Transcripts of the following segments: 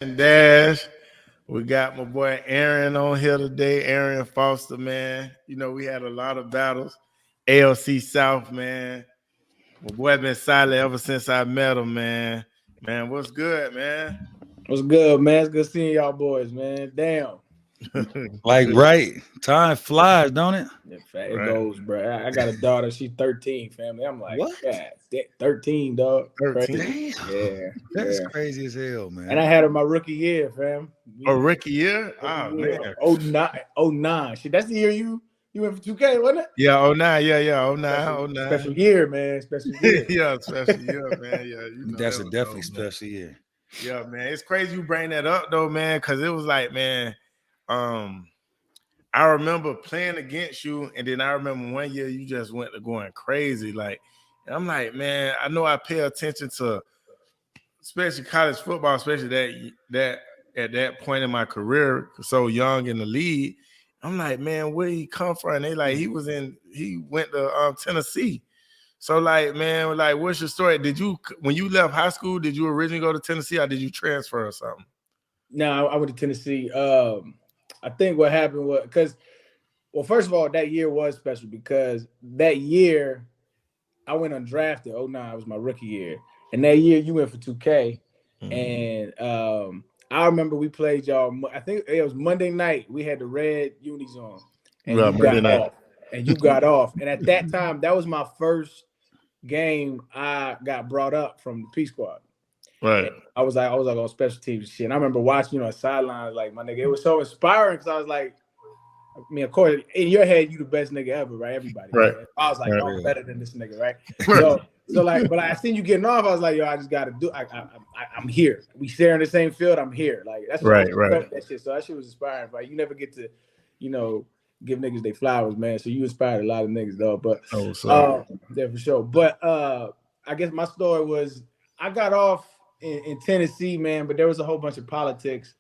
And Dash. We got my boy Arian on here today. Arian Foster, man. You know, we had a lot of battles. ALC South, man. My boy been silent ever since I met him, man. Man, what's good, man? What's good, man? It's good seeing y'all boys, man. Damn. Like, right. Time flies, don't it? In fact, it Right. goes, bro. I got a daughter. She's 13, family. I'm like, What? God, 13, dog. 13. Crazy. Yeah. That's yeah. crazy as hell, man. And I had her my rookie year, fam. Oh, Ricky, yeah? Oh, man. 09. Shit, that's the year you went for 2K, wasn't it? Yeah, 09, yeah, 09, 09. Special year, man. Special year. Yeah, special year, man. Yeah, you know, That's that a was definitely dope, man. special year. Yeah, man. It's crazy you bring that up though, man, because it was like, man, I remember playing against you, and then I remember one year you just went to going crazy. Like, and I'm like, man, I know I pay attention to especially college football, especially that at that point in my career, so young in the league. I'm like, man, where he come from? And they like he went to Tennessee. So like, man, like, what's your story? When you left high school, did you originally go to Tennessee or did you transfer or something? No, I went to Tennessee. I think what happened was well, first of all, that year was special because that year I went undrafted. 09 was my rookie year. And that year you went for 2K. And I remember we played y'all. I think it was Monday night. We had the red unis on. And Yeah, you Monday got night. off. And you got off. And at that time, that was my first game I got brought up from the P squad. Right. And I was like on special teams and shit. And I remember watching, sidelines, like, my nigga, it was so inspiring because I was like, I mean, of course, in your head, you the best nigga ever, right? Everybody. Right. I was like, Right. I'm better than this nigga, right? So like, but I seen you getting off. I was like, yo, I just gotta do. I'm here. We share in the same field. I'm here. Like that's what right. That shit. So that shit was inspiring. Right? You never get to, give niggas they flowers, man. So you inspired a lot of niggas, though. But yeah, for sure. But I guess my story was I got off in Tennessee, man. But there was a whole bunch of politics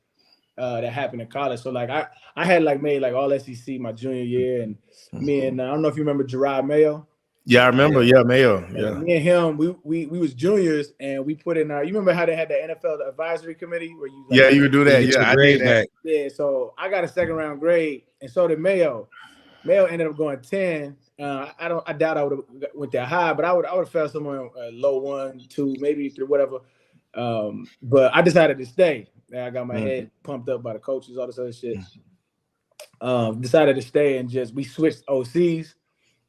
that happened in college. So like I had like made like all SEC my junior year, and me and I don't know if you remember Gerard Mayo. Yeah, I remember. Yeah, Mayo. Yeah. Me and him, we was juniors, and we put in our. You remember how they had the NFL advisory committee where you? Like, you would do that. Yeah, I did that. Yeah, so I got a second round grade, and so did Mayo. Mayo ended up going 10. I doubt I would have went that high, but I would have fell somewhere low 1, 2, maybe 3, whatever. But I decided to stay. I got my head pumped up by the coaches, all this other shit. Decided to stay and we switched OCs.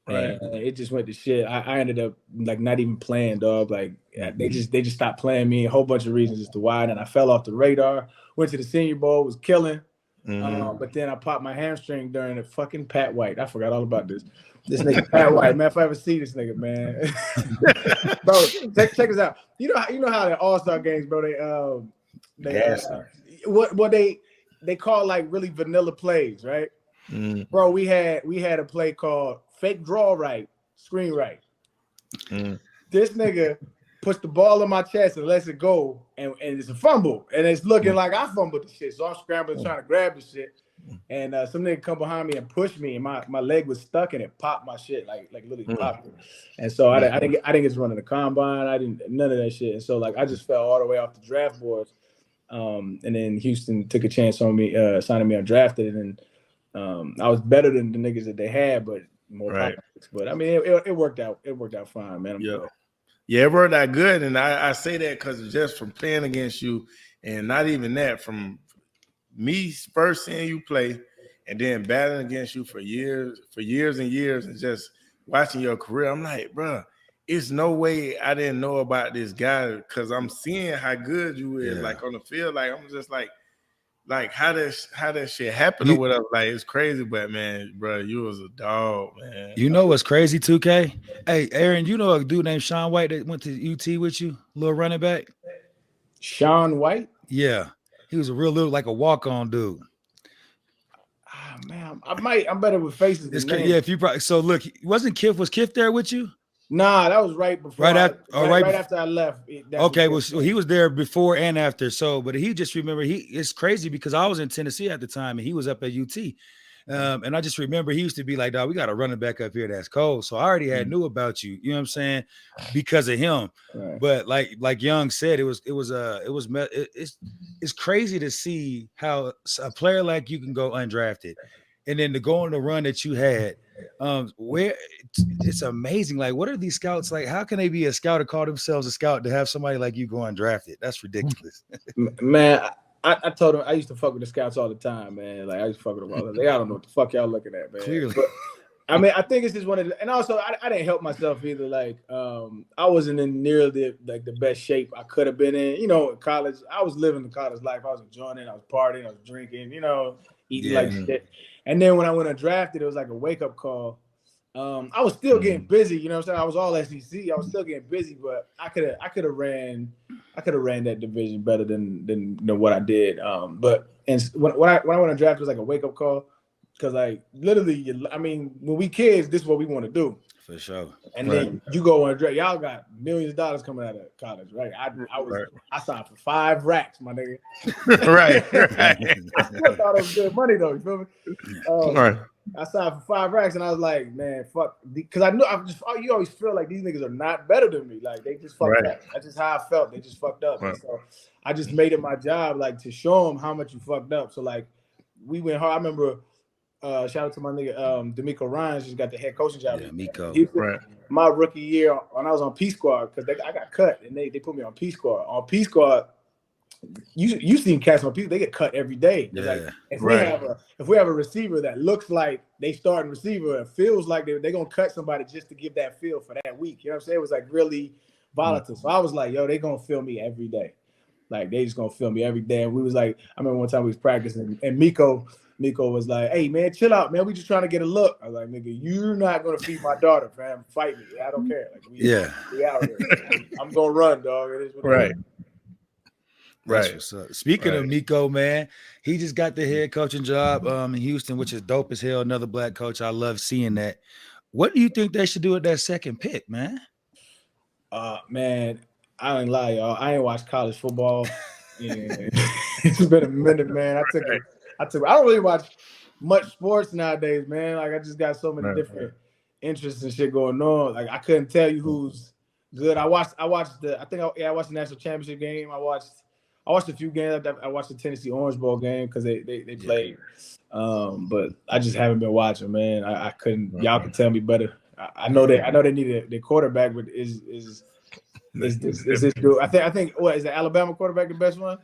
Right. And it just went to shit. I ended up like not even playing, dog. Like they just stopped playing me. A whole bunch of reasons as to why. And I fell off the radar. Went to the Senior Bowl, was killing. But then I popped my hamstring during the fucking Pat White. I forgot all about this. This nigga Pat White, man. If I ever see this nigga, man, bro, check us out. You know how the All-Star games, bro. They call like really vanilla plays, right? Bro, we had a play called fake draw right, screen right. This nigga puts the ball on my chest and lets it go, and it's a fumble, and it's looking like I fumbled the shit. So I'm scrambling trying to grab the shit, and some nigga come behind me and push me, and my leg was stuck, and it popped my shit like literally popped it. And so I didn't get running the combine. I didn't none of that shit, and so like I just fell all the way off the draft boards. And then Houston took a chance on me, signing me undrafted, and I was better than the niggas that they had, but more politics. But I mean, it worked out. It worked out fine, man. Yeah, it worked out good, and I say that because just from playing against you, and not even that, from me first seeing you play, and then battling against you for years and years, and just watching your career, I'm like, bro, it's no way I didn't know about this guy because I'm seeing how good you is, like on the field. Like I'm just like how that shit happen or whatever. Like it's crazy, but man, bro, you was a dog, man. You know what's crazy, 2K? Hey, Aaron, you know a dude named Sean White that went to UT with you, little running back? Sean White? Yeah. He was a real little, like a walk-on dude. Ah, man, I'm better with faces than names. Yeah, if you probably so look, was Kiff there with you? Nah, that was right before. Right after I left. Okay, well, he was there before and after. So, but he just remember it's crazy because I was in Tennessee at the time and he was up at UT, And I just remember he used to be like, dog, we got a running back up here that's cold. So I already had knew about you, you know what I'm saying, because of him. Right. But like Young said, it's crazy to see how a player like you can go undrafted, and then to go on the run that you had. Where it's amazing. Like, what are these scouts like? How can they be a scout or call themselves a scout to have somebody like you go undrafted? That's ridiculous. Man, I told him I used to fuck with the scouts all the time, man. Like I used to fuck with them all the time. I don't know what the fuck y'all looking at, man. Clearly. But I mean, I think it's just one of the, and also I didn't help myself either. Like, I wasn't in nearly the best shape I could have been in. You know, in college, I was living the college life. I was enjoying it. I was partying. I was drinking. You know, eating like shit. And then when I went undrafted, it was like a wake up call. I was still getting busy. You know what I'm saying? I was all SEC. I was still getting busy, but I could have ran that division better than what I did. But when I went undrafted, it was like a wake up call. Because, like, literally, I mean, when we kids, this is what we want to do. For sure. And then you go on draft. Y'all got millions of dollars coming out of college, right? I signed for 5 racks, my nigga. right. I still thought it was good money, though. You feel me? Right. I signed for 5 racks, and I was like, man, fuck. Because I knew you always feel like these niggas are not better than me. Like, they just fucked up. That's just how I felt. They just fucked up. Right. So I just made it my job, like, to show them how much you fucked up. So, like, we went hard. I remember. Shout out to my nigga D'Amico Ryan, just got the head coaching job. Yeah, Miko. My rookie year when I was on P Squad, because I got cut and they put me on P Squad. On P Squad, you seen cats on P, they get cut every day. Yeah. Like if we have a receiver that looks like they starting receiver, it feels like they're gonna cut somebody just to give that feel for that week. You know what I'm saying? It was like really volatile. So I was like, yo, they gonna feel me every day. Like they just gonna feel me every day. And we was like, I remember one time we was practicing and Miko was like, hey, man, chill out, man. We just trying to get a look. I was like, nigga, you're not going to feed my daughter, fam. Fight me. I don't care. Like, we out here. I'm going to run, dog. It is what right. Right. Speaking of Miko, man, he just got the head coaching job in Houston, which is dope as hell. Another black coach. I love seeing that. What do you think they should do with that second pick, man? Man, I ain't lie, y'all. I ain't watched college football. It's been a minute, man. I don't really watch much sports nowadays, man. Like I just got so many different interests and shit going on. Like I couldn't tell you who's good. I watched the national championship game. I watched a few games. I watched the Tennessee Orange Bowl game because they played. But I just haven't been watching, man. I couldn't. Y'all can tell me better. I know they need their quarterback, but is this dude? I think what is the Alabama quarterback the best one?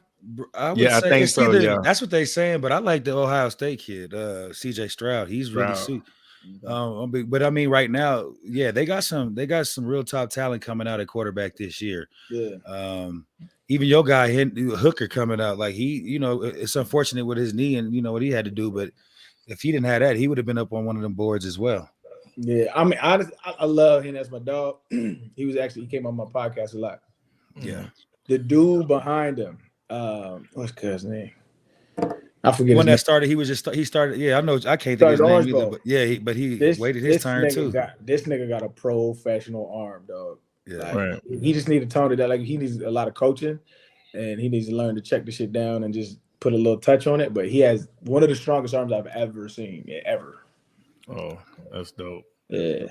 I think so. Yeah, that's what they're saying. But I like the Ohio State kid, CJ Stroud. He's really sweet. But I mean, right now, they got some real top talent coming out at quarterback this year. Yeah. Even your guy Hooker coming out, like he, it's unfortunate with his knee and what he had to do. But if he didn't have that, he would have been up on one of them boards as well. Yeah, I mean, honestly, I love him as my dog. He came on my podcast a lot. Yeah. The dude behind him. What's his name? I forget. When that started, he started. Yeah, I know. I can't think of his name either. But he waited his turn too. This nigga got a professional arm, dog. Yeah, like, he just need to tone it down. Like he needs a lot of coaching, and he needs to learn to check the shit down and just put a little touch on it. But he has one of the strongest arms I've ever seen, ever. Oh, that's dope. Yeah.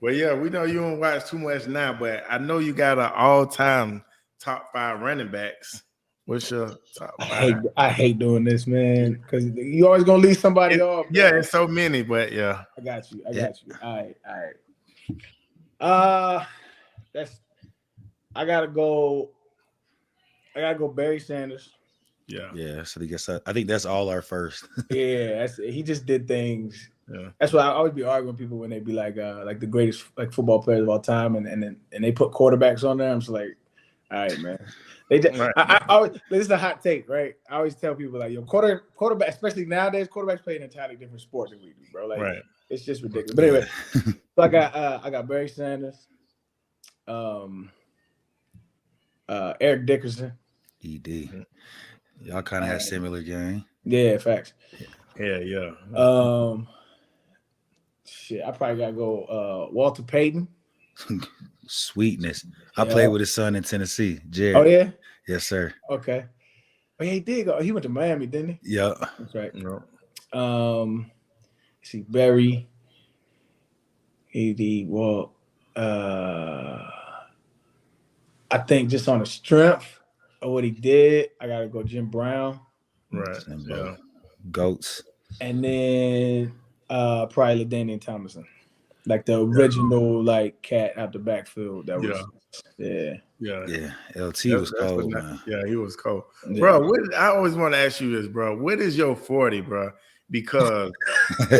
Well, yeah, we know you don't watch too much now, but I know you got an all-time top 5 running backs. What's your top 5? I hate doing this, man, because you always gonna leave somebody off. Yeah, there's so many, but yeah. I got you. All right. I gotta go Barry Sanders. Yeah. So I think that's all our first. Yeah, he just did things. Yeah. That's why I always be arguing with people when they be like the greatest like football players of all time, and they put quarterbacks on there. I'm just like, all right, man. They just, I always, this is a hot take, right? I always tell people like, yo, quarterback, especially nowadays, quarterbacks play an entirely different sport than we do, bro. Like, it's just ridiculous. But anyway, so I got Barry Sanders, Eric Dickerson, ED. Y'all kind of have similar game. Yeah, facts. Yeah. Shit, I probably gotta go Walter Payton. Sweetness. I played with his son in Tennessee, Jared. Oh yeah? Yes, sir. Okay. Oh yeah, he did go. He went to Miami, didn't he? Yeah. That's right. No. see, Berry. Well, I think just on the strength of what he did, I gotta go Jim Brown. Right. Yeah. Goats. And then probably LaDainian Tomlinson. Like the original like cat out the backfield. That was Yeah. LT was cold, man. Yeah, he was cold. Yeah. Bro, I always want to ask you this, bro. What is your 40, bro? Because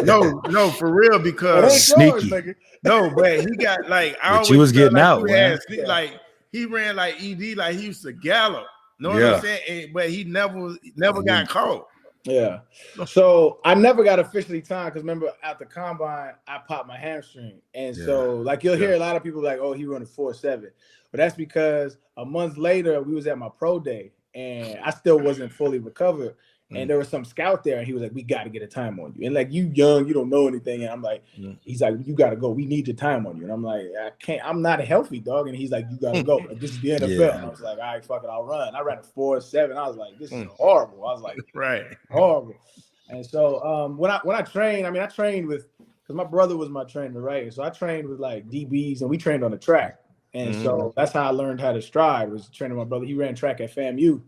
no, for real, because sneaky. no, but he got like I But always you was getting like out, man. like he ran like ED, like he used to gallop. Know what I'm saying? But he never got caught. Yeah. So I never got officially timed because remember at the combine I popped my hamstring, and so like you'll hear a lot of people like, oh, he running 4.7, but that's because a month later we was at my pro day and I still wasn't fully recovered. And there was some scout there, and he was like, "We got to get a time on you." And like, you young, you don't know anything. And I'm like, he's like, "You got to go. We need your time on you." And I'm like, "I can't. I'm not a healthy dog." And he's like, "You got to go. Like, this is the NFL." Yeah. And I was like, "All right, fuck it, I'll run." I ran a 4.7. I was like, "This is horrible." I was like, horrible. And so when I trained, I mean, I trained with because my brother was my trainer, right? And so I trained with like DBs, and we trained on the track. And so that's how I learned how to stride. Was training my brother. He ran track at FAMU.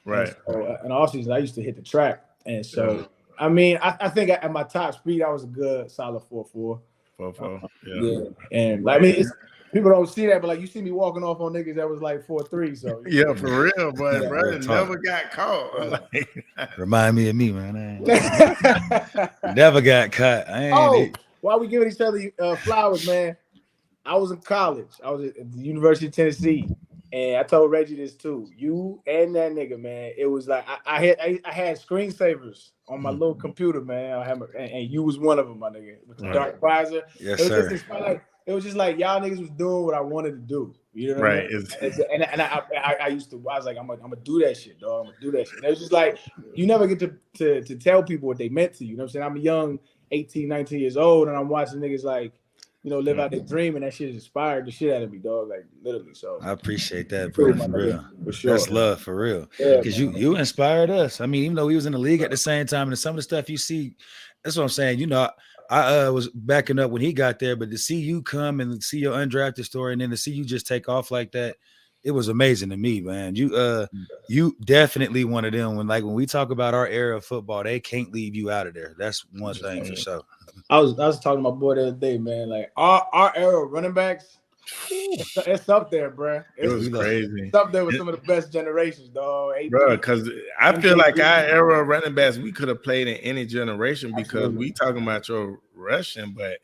Right. So in the offseason, I used to hit the track. And so, I mean, I think at my top speed, I was a good solid 4.4. 4.4. Yeah. And like, I mean, people don't see that, but like you see me walking off on niggas that was like 4.3. So yeah, for real, but brother never got caught. Remind me of me, man. Never got caught. While we giving each other flowers, man. I was in college. I was at the University of Tennessee. And I told Reggie this too. You and that nigga, man. It was like I had screensavers on my little computer, man. And you was one of them, my nigga, with the dark visor. Yes, sir. It was just like y'all niggas was doing what I wanted to do. You know what I mean? And I used to. I was like, I'm gonna do that shit, dog. I'm gonna do that shit. And it was just like you never get to tell people what they meant to you. You know what I'm saying? I'm a young 18, 19 years old, and I'm watching niggas like, you know, live out their dream, and that shit inspired the shit out of me, dog. Like literally. So I appreciate that, bro. For real. For sure. That's love for real. Yeah, because you inspired us. I mean, even though we was in the league at the same time, and some of the stuff you see, that's what I'm saying. You know, I was backing up when he got there, but to see you come and see your undrafted story, and then to see you just take off like that, it was amazing to me, man. You definitely one of them. When we talk about our era of football, they can't leave you out of there. That's one thing for sure. I was talking to my boy the other day, man. Like our era of running backs, it's up there, bro. It was crazy. It's up there with some of the best generations, dog. Bro, because I feel like our era of running backs, we could have played in any generation because we talking about your rushing, but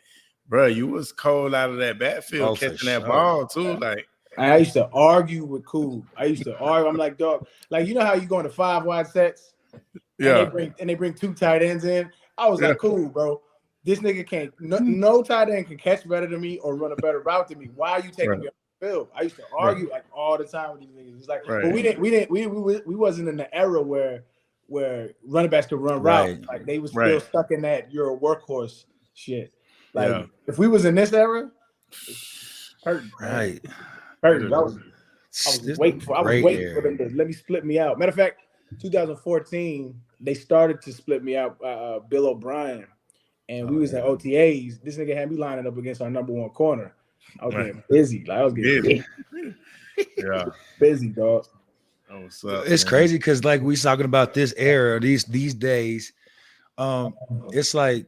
bro, you was cold out of that backfield catching that ball too. Like I used to argue with Cool. I'm like, dog, like you know how you go into 5 wide sets? Yeah. And they bring 2 tight ends in. I was like, cool, bro. This nigga can't. No tight end can catch better than me or run a better route than me. Why are you taking me off the field? I used to argue like all the time with these niggas. It's like, but we wasn't in the era where running backs could run routes. Like they was still stuck in that you're a workhorse shit. Like if we was in this era, hurting. Right. Hurting. I was waiting for them to let me split me out. Matter of fact, 2014 they started to split me out. Bill O'Brien. And we was at OTAs. This nigga had me lining up against our number 1 corner. I was getting busy. Like I was getting busy, dog. Oh, what's up, it's crazy because like we talking about this era, these days, it's like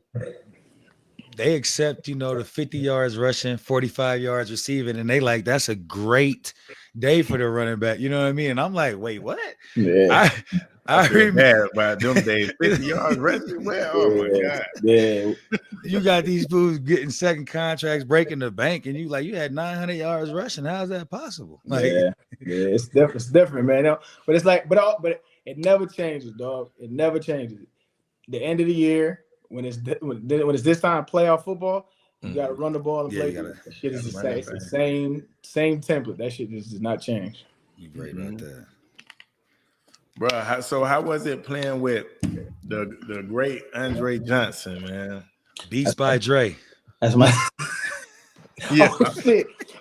they accept, you know, the 50 yards rushing, 45 yards receiving, and they like that's a great day for the running back. You know what I mean? And I'm like, wait, what? Yeah. I remember about them days, 50 yards rushing. Well, oh my God. Yeah. You got these fools getting second contracts, breaking the bank, and you had 900 yards rushing. How is that possible? Like, it's different. It's different, man. But it's like, but it never changes, dog. It never changes. The end of the year, when it's this time playoff football, you got to run the ball and play. That shit is the same. It's the same template. That shit just does not change. You right about that. Bro, so how was it playing with the great Andre Johnson, man? Beats by Dre. That's my. Yeah.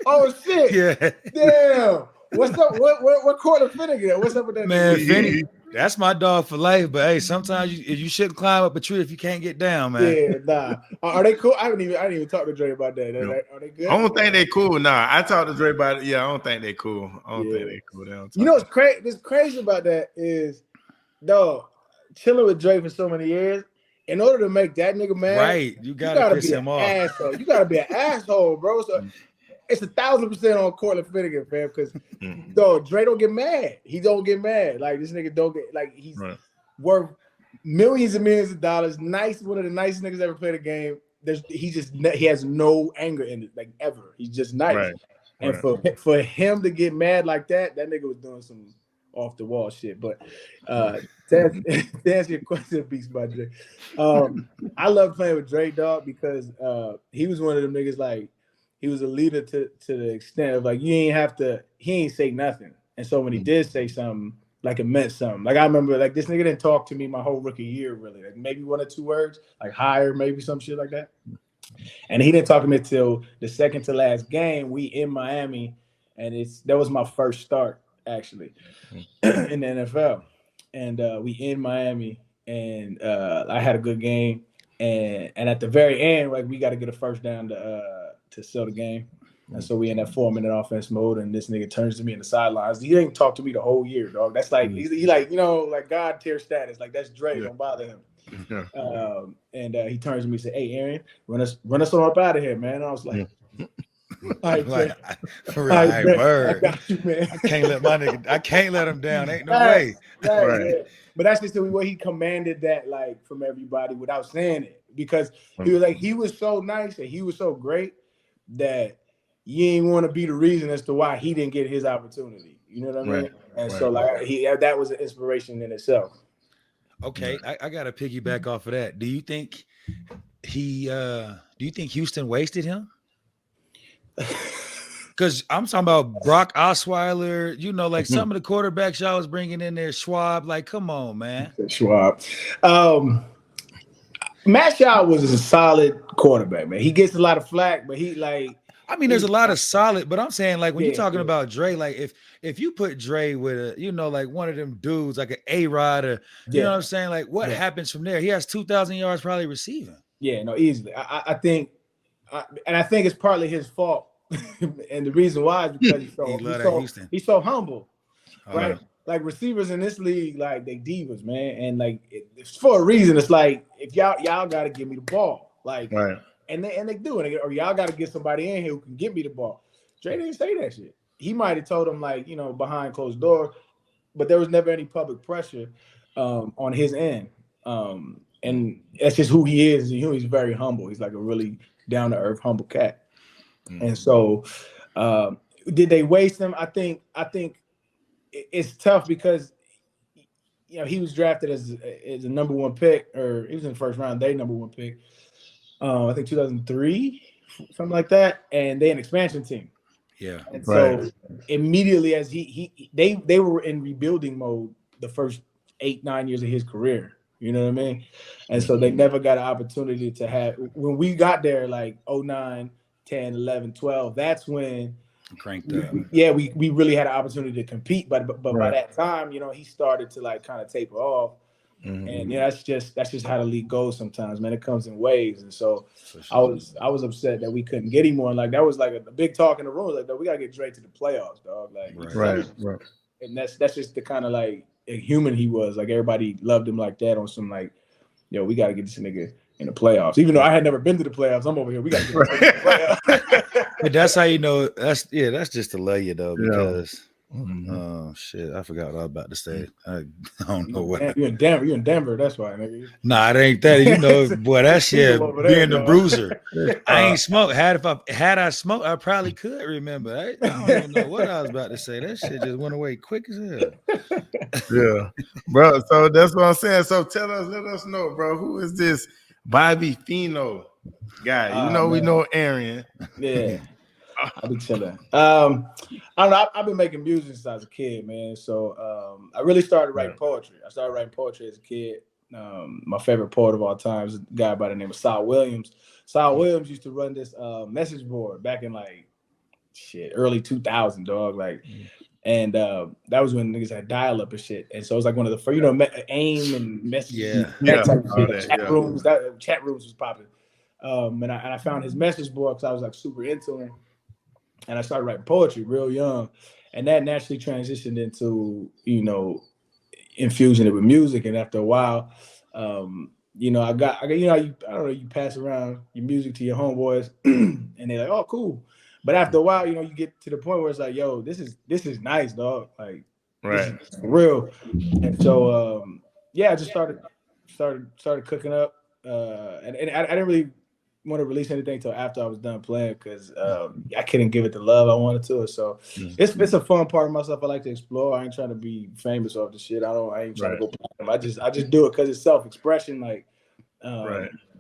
Oh shit. Yeah. Damn. What's up? What quarter Finnegan? What's up with that? Man, That's my dog for life. But hey, sometimes you shouldn't climb up a tree if you can't get down, man. Yeah, nah. Are they cool? I didn't even talk to Dre about that. Are they good? I don't think they cool. Nah, I talked to Dre about it. Yeah, I don't think they cool. I don't think they cool. They don't you know what's crazy? What's crazy about that is, dog, chilling with Dre for so many years. In order to make that nigga mad, right? You gotta piss be him an off. asshole. You gotta be an asshole, bro. So it's 1,000% on Cortland Finnegan, fam. Because dog, Dre don't get mad. He don't get mad. Like this nigga don't get like he's worth millions and millions of dollars. Nice, one of the nicest niggas ever played a game. He has no anger in it, like ever. He's just nice. Right. And for him to get mad like that nigga was doing some off the wall shit. But to answer your question, Beast by Dre. I love playing with Dre, dog, because he was one of them niggas, like he was a leader to the extent of like he ain't say nothing. And so when he did say something, like it meant something. Like I remember, like this nigga didn't talk to me my whole rookie year, really. Like maybe 1 or 2 words, like higher, maybe some shit like that. And he didn't talk to me till the second to last game. We in Miami, and that was my first start actually in the NFL. And we in Miami, and I had a good game. And at the very end, like we got to get a first down to seal the game. And so we in that 4-minute offense mode, and this nigga turns to me in the sidelines. He didn't talk to me the whole year, dog. That's like he like, you know, like God tier status. Like that's Dre. Don't bother him. And he turns to me and said, "Hey, Arian, run us on up out of here, man." And I was like, "All right, Dre. Bird. I got you, man. I can't let him down. Ain't no way." Right. Yeah. But that's just the way he commanded that, like from everybody without saying it, because he was so nice and he was so great that you ain't want to be the reason as to why he didn't get his opportunity. You know what I mean? And so like that was an inspiration in itself. Okay, I got to piggyback off of that. Do you think Houston wasted him? Because I'm talking about Brock Osweiler, you know, like some of the quarterbacks y'all was bringing in there, Schwab. Like, come on, man. Schwab. Matt Schaub was a solid quarterback, man. He gets a lot of flack, but there's a lot of solid, but I'm saying like when you're talking about Dre, like if you put Dre with like one of them dudes, like an A-Rod, or you know what I'm saying? Like what happens from there? He has 2,000 yards probably receiving. Yeah, no, easily. I think it's partly his fault. And the reason why is because he's so humble, right? Like receivers in this league, like they divas, man. And like it's for a reason. It's like if y'all got to give me the ball, like, and they do it, or y'all got to get somebody in here who can give me the ball. Dre didn't say that shit. He might have told him like, you know, behind closed door, but there was never any public pressure on his end. And that's just who he is. He's very humble. He's like a really down to earth, humble cat. And so, did they waste him? I think it's tough because, you know, he was drafted as a number 1 pick, or he was in the first round. They number 1 pick. I think 2003, something like that, and they an expansion team. Yeah, and so immediately as they were in rebuilding mode the first 8-9 years of his career. You know what I mean? And so they never got an opportunity to have. When we got there, like 09, 10, 11, 12, that's when cranked up. We really had an opportunity to compete, but by that time, you know, he started to like kind of taper off. And that's just how the league goes sometimes, man. It comes in waves. And so I was upset that we couldn't get him on. Like that was like a big talk in the room. Like, we gotta get Dre to the playoffs, dog. Like right. And that's just the kind of like human he was. Like everybody loved him like that on some like, yo, we gotta get this nigga in the playoffs. Even though I had never been to the playoffs, I'm over here. We gotta get to the playoffs. But that's how you know that's just to love you though, because oh shit, I forgot what I was about to say. I don't know what. You're in Denver. That's why, nigga. Nah, it ain't that. You know, boy, that shit being the bruiser. I ain't smoked. Had I smoked, I probably could remember. I don't even know what I was about to say. That shit just went away quick as hell. Yeah, bro. So that's what I'm saying. So let us know, bro. Who is this Bobby Fino guy? You know, we know Arian. Yeah. I've been chilling. I don't know. I've been making music since I was a kid, man. So I really started writing poetry. I started writing poetry as a kid. My favorite poet of all time is a guy by the name of Saul Williams. Saul Williams used to run this message board back in like early 2000, dog. Like, And that was when niggas had dial up and shit. And so it was like one of the first, AIM and messages, that type of shit. Chat rooms was popping. And I found his message board because I was like super into him. And I started writing poetry real young. And that naturally transitioned into, infusing it with music. And after a while, I got you pass around your music to your homeboys and they're like, oh, cool. But after a while, you get to the point where it's like, yo, this is nice, dog. Like, this is for real. And so, I just started cooking up. And I didn't really want to release anything until after I was done playing because I couldn't give it the love I wanted to. So it's a fun part of myself I like to explore. I ain't trying to be famous off the shit. I ain't trying to go platinum. I just do it because it's self-expression. Like,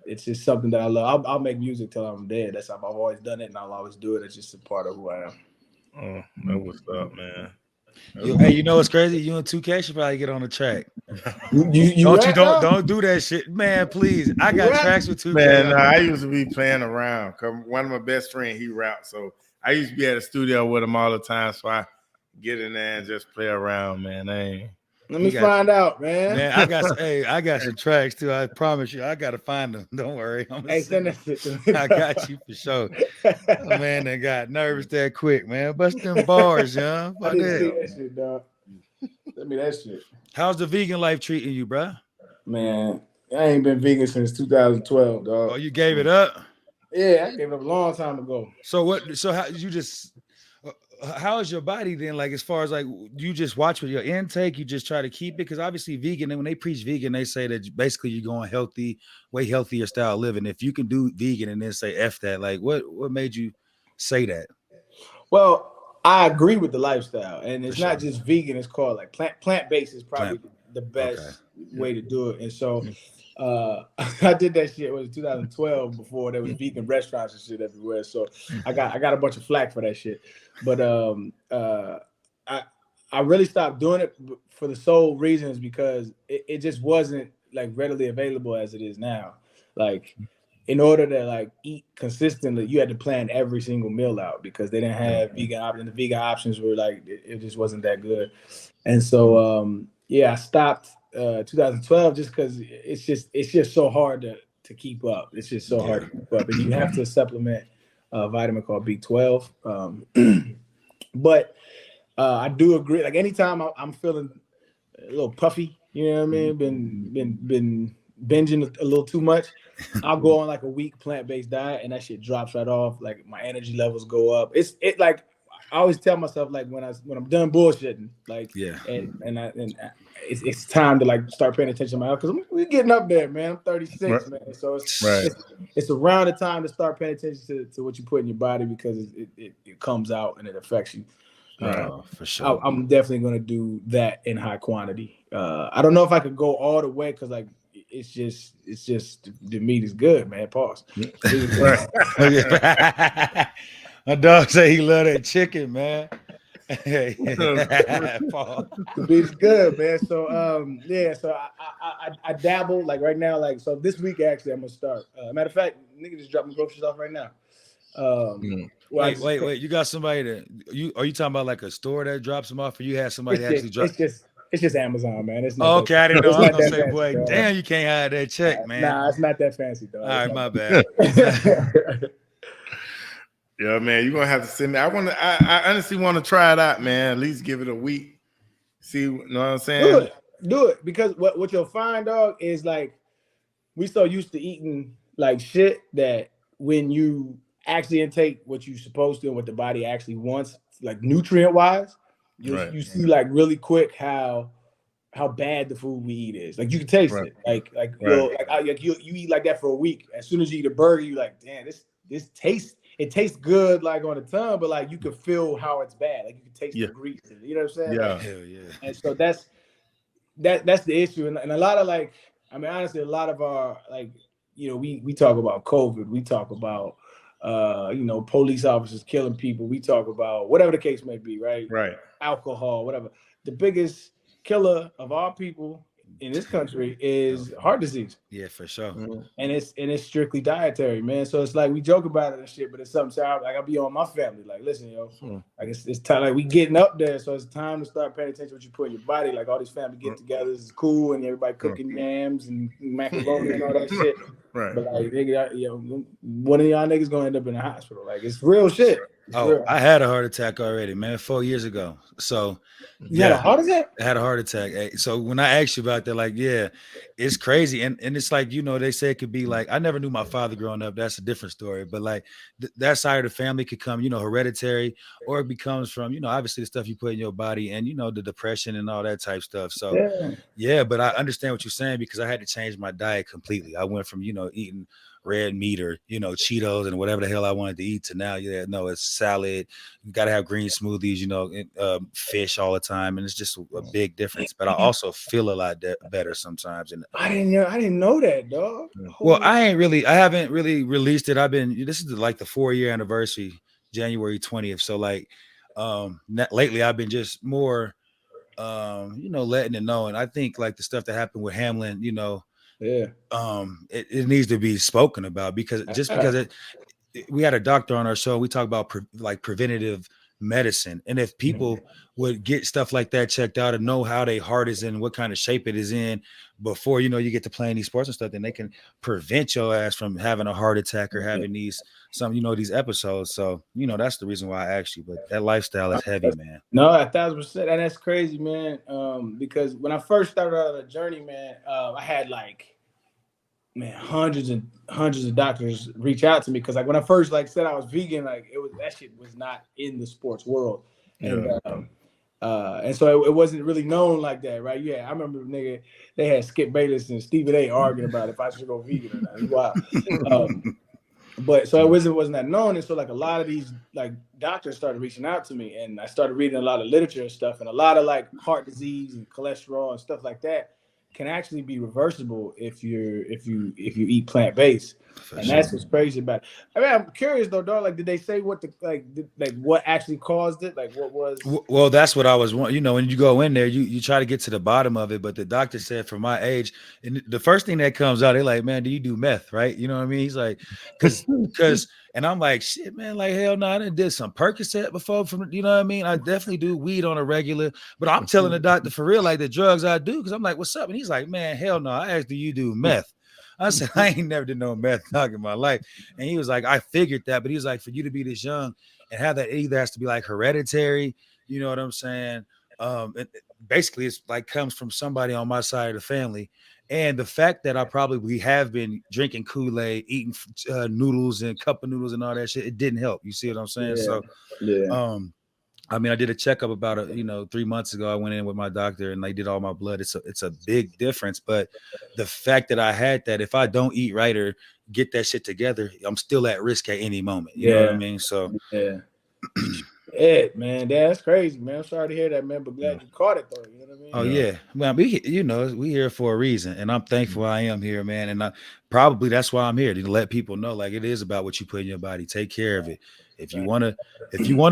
it's just something that I love. I'll make music till I'm dead. That's how I've always done it, and I'll always do it. It's just a part of who I am. Oh, that was up, man. Hey, you know what's crazy? You and 2K should probably get on the track. Don't do that shit, man. Please, I got tracks with 2K. Man, I used to be playing around. Cause one of my best friends, he raps, so I used to be at the studio with him all the time. So I get in there and just play around, man. Let me find out, man. Man, I got some tracks too. I promise you, I gotta find them. Don't worry. Send that shit to me. I got you for sure. Oh, man, they got nervous that quick, man. Bust them bars, young. I didn't see that shit, dog. Send me that shit. How's the vegan life treating you, bro? Man, I ain't been vegan since 2012, dog. Oh, you gave it up? Yeah, I gave it up a long time ago. So what? So how you just? How is your body then? Like, as far as like, you just watch with your intake, you just try to keep it? Because obviously vegan, and when they preach vegan, they say that basically you're going healthy, way healthier style of living. If you can do vegan and then say F that, like what made you say that? Well, I agree with the lifestyle, and it's not just vegan, it's called like plant-based is probably the best way to do it. And so I did that shit. It was 2012 before there was vegan restaurants and shit everywhere. So I got a bunch of flack for that shit. But I really stopped doing it for the sole reasons because it just wasn't like readily available as it is now. Like, in order to like eat consistently, you had to plan every single meal out because they didn't have vegan options. The vegan options were like, it just wasn't that good. And so I stopped 2012 just because it's just so hard to keep up. It's just so hard to keep up, and you have to supplement a vitamin called B12. But I do agree. Like, anytime I'm feeling a little puffy, you know what I mean? Been binging a little too much, I'll go on like a week plant-based diet, and that shit drops right off. Like, my energy levels go up. It like, I always tell myself, like, when I'm done bullshitting, like, and it's time to like start paying attention to my health, because we're getting up there, man. I'm 36, man. So it's around the time to start paying attention to what you put in your body, because it comes out and it affects you. For sure. I'm definitely gonna do that in high quantity. I don't know if I could go all the way, because like it's just the meat is good, man. Pause. My dog say he love that chicken, man. The meat is good, man. So so I dabble like right now, like, so this week actually I'm gonna start. Matter of fact, nigga just dropping groceries off right now. Wait, you got somebody are you talking about like a store that drops them off, or you have somebody actually drop? It's just Amazon, man. It's not okay, I didn't know. I was gonna say, fancy, boy, damn, you can't hide that check, man. Nah, it's not that fancy, though. All right, my bad. Yeah, man, you're gonna have to send me. I honestly want to try it out, man. At least give it a week. See, you know what I'm saying? Do it. Because what you'll find, dog, is like, we so used to eating like shit that when you actually intake what you're supposed to and what the body actually wants, like nutrient wise, you see like really quick how bad the food we eat is. Like, you can taste it. You eat like that for a week. As soon as you eat a burger, you're like, damn, this tastes. It tastes good, like, on the tongue, but like you can feel how it's bad. Like, you can taste the grease. You know what I'm saying? Yeah. Like, Hell yeah. And so that's the issue. And a lot of, like, I mean, honestly, a lot of our, like, we talk about COVID. We talk about, police officers killing people. We talk about whatever the case may be, right? Right. Alcohol, whatever. The biggest killer of our people in this country is heart disease. Yeah, for sure. And it's strictly dietary, man. So it's like we joke about it and shit, but it's something. So I'll be on my family. Like, listen, yo, like it's time. Like we getting up there, so it's time to start paying attention to what you put in your body. Like all these family get-togethers is cool, and everybody cooking yams and macaroni and all that shit. Right. But like, nigga, one of y'all niggas gonna end up in the hospital. Like it's real shit. It's real. I had a heart attack already, man, 4 years ago. So you had a heart attack? I had a heart attack. So when I asked you about that, like, yeah, it's crazy. And it's like, they say it could be like, I never knew my father growing up. That's a different story. But like that side of the family could come, hereditary, or it becomes from, obviously the stuff you put in your body and, the depression and all that type stuff. So yeah, but I understand what you're saying because I had to change my diet completely. I went from, eating red meat or Cheetos and whatever the hell I wanted to eat to now it's salad. You got to have green smoothies, fish all the time, and it's just a big difference. But I also feel a lot better sometimes. And I didn't know that, dog. Well, I haven't really released it. This is like the 4-year anniversary, January 20th. So like lately I've been just more letting it know. And I think like the stuff that happened with Hamlin, it needs to be spoken about because we had a doctor on our show. We talk about preventative medicine, and if people would get stuff like that checked out and know how their heart is in, what kind of shape it is in before you get to playing these sports and stuff, then they can prevent your ass from having a heart attack or having these episodes. So that's the reason why I asked you. But that lifestyle is heavy, man. No, 1,000%, and that's crazy, man. Because when I first started out on the journey, man, I had hundreds of doctors reach out to me because when I first said I was vegan, that shit was not in the sports world, and so it wasn't really known like that, right? Yeah, I remember they had Skip Bayless and Stephen A. arguing about if I should go vegan or not. It's wild. But so it wasn't that known, and so a lot of these doctors started reaching out to me, and I started reading a lot of literature and stuff, and a lot of heart disease and cholesterol and stuff like that can actually be reversible if you eat plant-based. And that's what's crazy about it. I mean, I'm curious though, dog. Did they say what what actually caused it? What was? Well, that's what I was wanting. When you go in there, you try to get to the bottom of it. But the doctor said, for my age, and the first thing that comes out, they're like, "Man, do you do meth?" Right? You know what I mean? He's like, because, and I'm like, "Shit, man, hell no, I did some Percocet before. From what I mean? I definitely do weed on a regular." But I'm telling the doctor for real, the drugs I do, because I'm like, "What's up?" And he's like, "Man, hell no." I asked, "Do you do meth?" I said, I ain't never did no meth dog in my life. And he was like, I figured that, but he was like, for you to be this young and have that, it either has to be hereditary, you know what I'm saying? Basically it's comes from somebody on my side of the family. And the fact that I probably have been drinking Kool-Aid, eating noodles and cup of noodles and all that shit, it didn't help. You see what I'm saying? I mean, I did a checkup about 3 months ago. I went in with my doctor and they did all my blood. It's a big difference. But the fact that I had that, if I don't eat right or get that shit together, I'm still at risk at any moment. You know what I mean? So man, that's crazy, man. I'm sorry to hear that, man, but glad you caught it though. You know what I mean? Oh yeah. Well, we here for a reason, and I'm thankful I am here, man. And probably that's why I'm here, to let people know it is about what you put in your body. Take care of it. If you want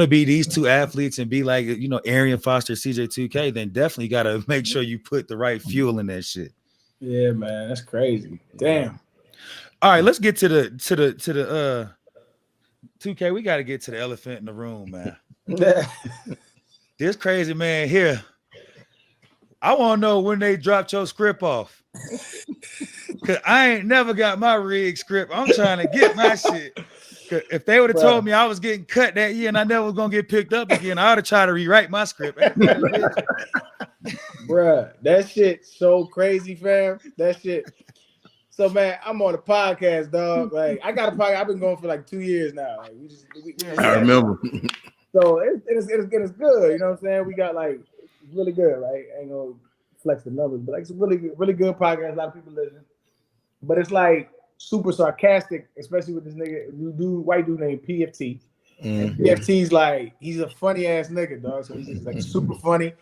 to be these two athletes and be Arian Foster, CJ2K, then definitely got to make sure you put the right fuel in that shit. Yeah, man, that's crazy. Damn. All right, let's get to the 2K. We got to get to the elephant in the room, man. This crazy man here. I want to know when they dropped your script off. Cause I ain't never got my rig script. I'm trying to get my shit. If they would have told me I was getting cut that year and I never was gonna get picked up again, I would have tried to rewrite my script. Bruh, that shit so crazy, fam. That shit. So man, I'm on a podcast, dog. I got a podcast. I've been going for 2 years now. I remember. So it's good. You know what I'm saying? We got really good. Right? I ain't gonna flex the numbers, but it's a really good podcast. A lot of people listen. But it's super sarcastic, especially with this white dude named PFT. And PFT's he's a funny ass nigga, dog. So he's just super funny.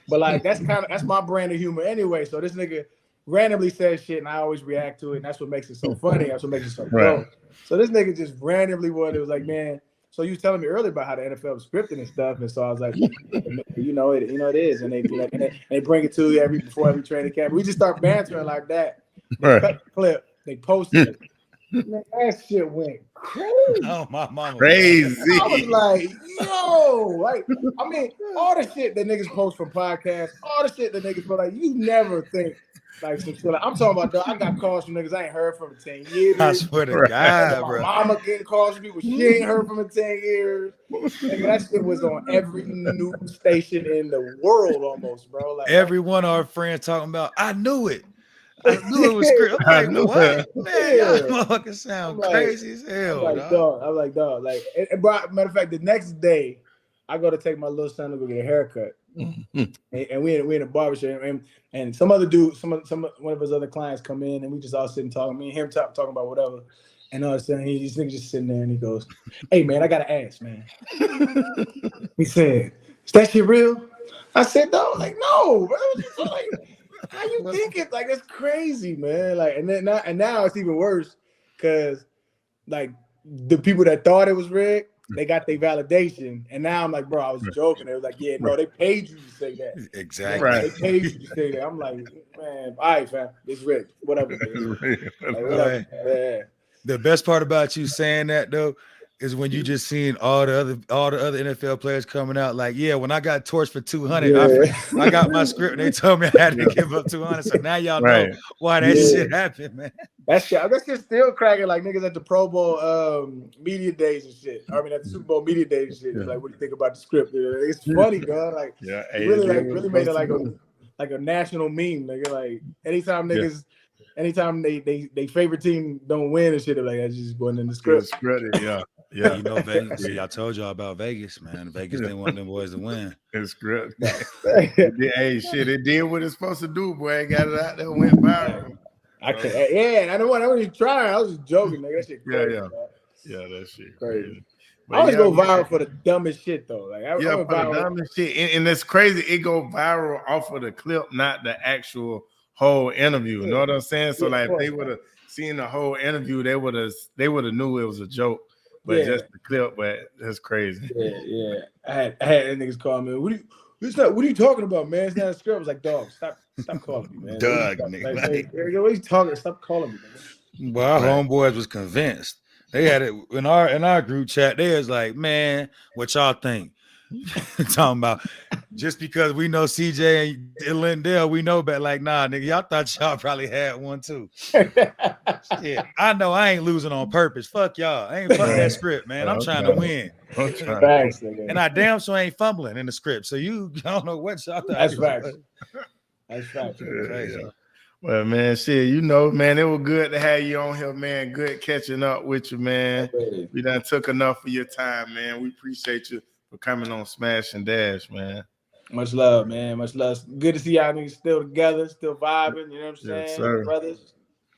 But that's my brand of humor anyway. So this nigga randomly says shit and I always react to it, and that's what makes it so funny. That's what makes it so dope. So this nigga just randomly was man, So you was telling me earlier about how the NFL was scripted and stuff, and so I was like, it is, and they bring it to you before every training camp. We just start bantering like that. They cut the clip, they posted it. Man, that shit went crazy. Oh, my mama. Crazy. I was like, yo, like, I mean, all the shit that niggas post from podcasts, all the shit that niggas put, like, you never think, like, some shit. Like, I'm talking about, I got calls from niggas I ain't heard from in 10 years. I swear to God, My bro. mama getting calls from people she ain't heard from in 10 years. Nigga, that shit was on every news station in the world almost, bro. Like, every one of our friends talking about, I knew it. I knew it was script. I'm like, what? Man, y'all motherfuckers sound crazy as hell. I'm like, dog. Like, and matter of fact, the next day, I go to take my little son to go get a haircut. and we in a barbershop, and some other dude, one of his other clients come in, and we just all sitting talking. Me and him talking about whatever. And all of a sudden, he's just sitting there, and he goes, "Hey, man, I gotta ask, man." He said, "Is that shit real?" I said, "No, like, no, bro. Like, how you think it? Like, that's crazy, man. Like, and now it's even worse because, like, the people that thought it was rigged, they got their validation, and now I'm like, bro, I was joking. They was like, yeah, no, they paid you to say that. Exactly. Right. They paid you to say that. I'm like, man, all right, fam, it's rigged. Whatever. Like, whatever. Yeah. The best part about you saying that though is when you just seen all the other NFL players coming out like, yeah, when I got torched for 200, I got my script and they told me I had to give up 200. So now y'all know why that shit happened, man. That's just still cracking like niggas at the Pro Bowl media days and shit. I mean at the Super Bowl media days and shit. It's like, what do you think about the script? It's funny, God. Like, really made it like a national meme, nigga. Like anytime niggas. Anytime they favorite team don't win and shit, they're like, that's just going in the script. Yeah. You know, Vegas. I told y'all about Vegas, man. Vegas didn't want them boys to win. It's script. Hey, shit, it did what it's supposed to do, boy. Got it out there, went viral. I wasn't even trying. I was just joking, nigga. That shit crazy. Yeah, that shit crazy. I always go viral for the dumbest shit though. Like I for the dumbest shit, and it's crazy. It go viral off of the clip, not the actual whole interview. You know what I'm saying? So like, if they would have seen the whole interview, they would have knew it was a joke. But just the clip, but that's crazy. Yeah. I had niggas call me. What are you talking about, man? It's not a script. I was like, dog, stop calling me, man. Doug, nigga. Like, what are you talking? Stop calling me, man. Well, our homeboys was convinced. They had it in our group chat. They was like, man, what y'all think? Talking about just because we know CJ and Lendale, we know better. Like, nah, nigga, y'all thought y'all probably had one too. Shit, I know I ain't losing on purpose. Fuck y'all. I ain't fuck that script, man. I'm trying to win. Facts, and I damn sure ain't fumbling in the script. So I don't know what y'all thought. That's facts. That's facts. Yeah. Well, man, shit, you know, man, it was good to have you on here, man. Good catching up with you, man. We done took enough of your time, man. We appreciate you for coming on Smash and Dash, man. Much love, man. Much love. Good to see y'all niggas still together, still vibing. You know what I'm saying? Sir. Brothers,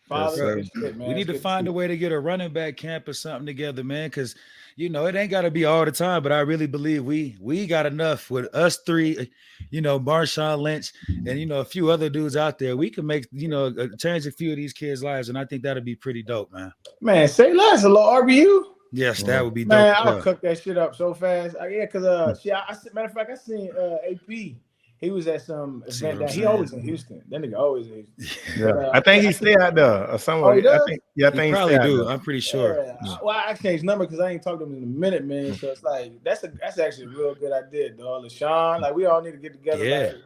fathers, shit, man. We need to find a way to get a running back camp or something together, man, because, you know, it ain't got to be all the time, but I really believe we got enough with us three, you know, Marshawn Lynch and, you know, a few other dudes out there. We can make, you know, change a few of these kids' lives, and I think that'll be pretty dope, man. Man, say less, a little RBU. Yes, that would be dope. Man, I'll cook that shit up so fast. Because matter of fact, I seen AP. He was at some event that he always in Houston. That nigga always in Houston. Yeah. I think he stay out there or somewhere. He does? I think he probably do. there. I'm pretty sure. Yeah. Well, I changed number because I ain't talked to him in a minute, man. So it's like that's actually a real good idea, dog. LaShawn, like we all need to get together. Yeah. Like,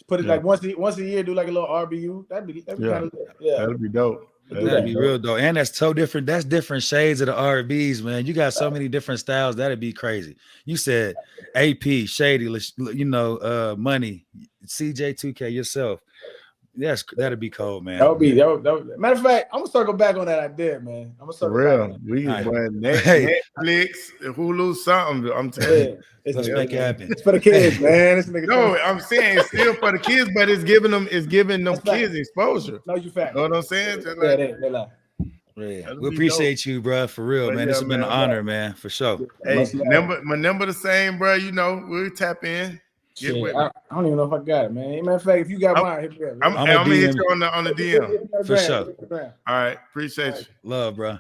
put it like once a year, do like a little RBU. That'd be kind of That'd be dope. That'd be real dope. And that's so different. That's different shades of the RBs, man. You got so many different styles. That'd be crazy. You said AP, Shady, you know, Money, CJ2K, yourself. Yes, that'd be cold, man. That would be matter of fact, I'm gonna circle back on that idea, man. I'm gonna circle back. We Netflix, Hulu, something. I'm telling you. Let's make it happen. It's for the kids, man. No, I'm saying it's still for the kids, but it's giving them kids exposure. No, you fact. You know what I'm saying? They lie. Yeah. We appreciate you, bro, for real, man. This has been an honor, man, for sure. Hey, my number the same, bro. You know, we'll tap in. Shit, I don't even know if I got it, man. Matter of fact, if you got mine, hit me up. I'm gonna hit you on the DM. For sure. All right, appreciate you. Love, bro.